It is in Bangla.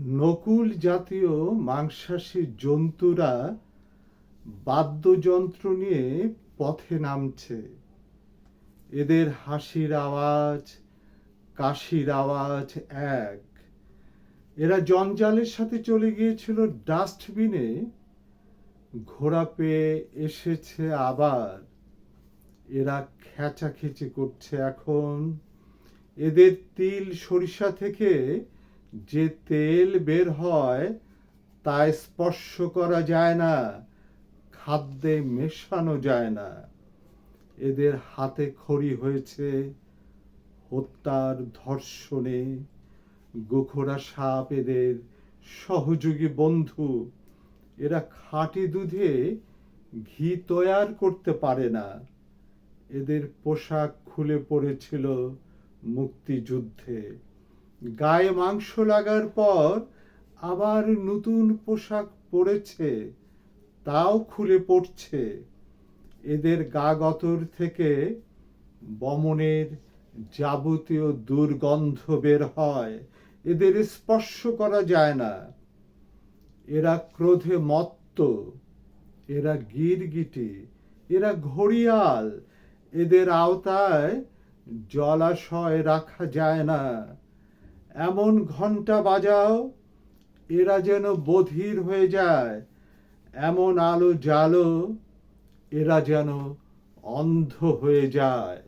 নকুল জাতীয় মাংসাশী জন্তুরা বাদ্যযন্ত্র নিয়ে পথে নামছে। এদের হাসির আওয়াজ, কাশির আওয়াজ এক। এরা জঞ্জালের সাথে চলে গিয়েছিল ডাস্টবিনে, ঘোড়া পেয়ে এসেছে আবার। এরা খেচাখেচি করছে এখন। এদের তিল সরিষা থেকে যে তেল বের হয় তা স্পর্শ করা যায় না, খাদ্যে মেশানো যায় না। এদের হাতে খড়ি হয়েছে হত্যার, ধর্ষণে। গোখরা সাপ এদের সহযোগী বন্ধু। এরা খাঁটি দুধে ঘি তৈয়ার করতে পারে না। এদের পোশাক খুলে পড়েছিল মুক্তিযুদ্ধে। গায়ে মাংস লাগার পর আবার নতুন পোশাক পরেছে, তাও খুলে পড়ছে। এদের গা গতর থেকে বমনের যাবতীয় দুর্গন্ধ বের হয়, এদের স্পর্শ করা যায় না। এরা ক্রোধে মত্ত, এরা গিরগিটি, এরা ঘড়িয়াল। এদের আওতায় জলাশয় রাখা যায় না। এমন ঘন্টা বাজাও এরা যেন বধির হয়ে যায়, এমন আলো জ্বালো এরা যেন অন্ধ হয়ে যায়।